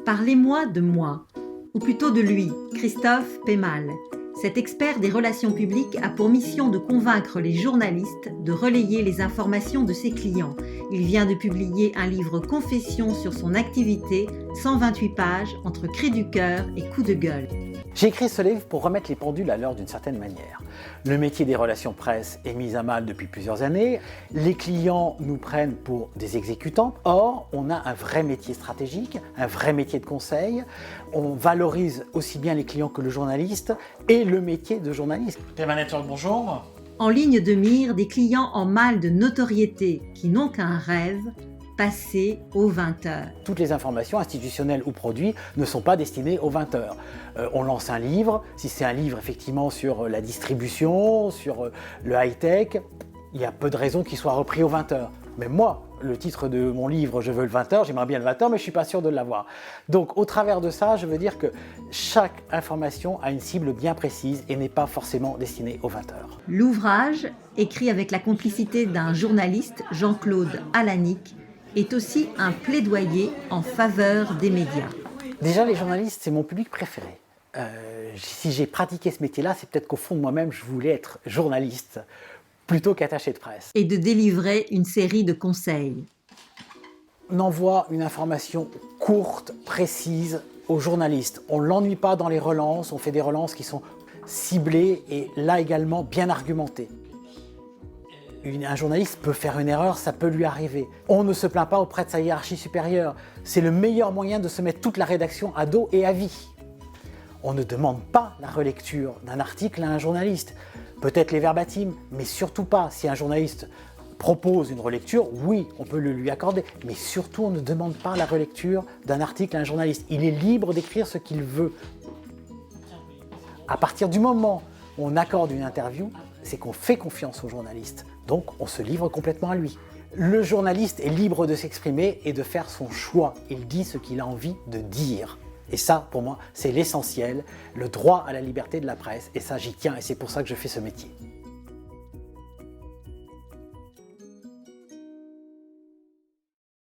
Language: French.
Parlez-moi de moi, ou plutôt de lui, Christophe Peymal. Cet expert des relations publiques a pour mission de convaincre les journalistes de relayer les informations de ses clients. Il vient de publier un livre confession sur son activité, 128 pages, entre cris du cœur et coups de gueule. J'ai écrit ce livre pour remettre les pendules à l'heure d'une certaine manière. Le métier des relations presse est mis à mal depuis plusieurs années. Les clients nous prennent pour des exécutants. Or, on a un vrai métier stratégique, un vrai métier de conseil. On valorise aussi bien les clients que le journaliste et le métier de journaliste. Théma Network, bonjour. En ligne de mire, des clients en mal de notoriété qui n'ont qu'un rêve, passer aux 20h. Toutes les informations institutionnelles ou produits ne sont pas destinées aux 20h. On lance un livre, si c'est un livre effectivement sur la distribution, sur le high-tech, il y a peu de raisons qu'il soit repris aux 20h. Même moi, le titre de mon livre, je veux le 20h, j'aimerais bien le 20h, mais je ne suis pas sûr de l'avoir. Donc au travers de ça, je veux dire que chaque information a une cible bien précise et n'est pas forcément destinée aux 20h. L'ouvrage, écrit avec la complicité d'un journaliste, Jean-Claude Alanic, est aussi un plaidoyer en faveur des médias. Déjà, les journalistes, c'est mon public préféré. Si j'ai pratiqué ce métier-là, c'est peut-être qu'au fond de moi-même, je voulais être journaliste plutôt qu'attaché de presse. Et de délivrer une série de conseils. On envoie une information courte, précise aux journalistes. On ne l'ennuie pas dans les relances, on fait des relances qui sont ciblées et là également bien argumentées. Un journaliste peut faire une erreur, ça peut lui arriver. On ne se plaint pas auprès de sa hiérarchie supérieure. C'est le meilleur moyen de se mettre toute la rédaction à dos et à vie. On ne demande pas la relecture d'un article à un journaliste. Peut-être les verbatims, mais surtout pas. Si un journaliste propose une relecture, oui, on peut le lui accorder. Mais surtout, on ne demande pas la relecture d'un article à un journaliste. Il est libre d'écrire ce qu'il veut. À partir du moment où on accorde une interview, c'est qu'on fait confiance au journaliste. Donc, on se livre complètement à lui. Le journaliste est libre de s'exprimer et de faire son choix. Il dit ce qu'il a envie de dire. Et ça, pour moi, c'est l'essentiel, le droit à la liberté de la presse. Et ça, j'y tiens et c'est pour ça que je fais ce métier.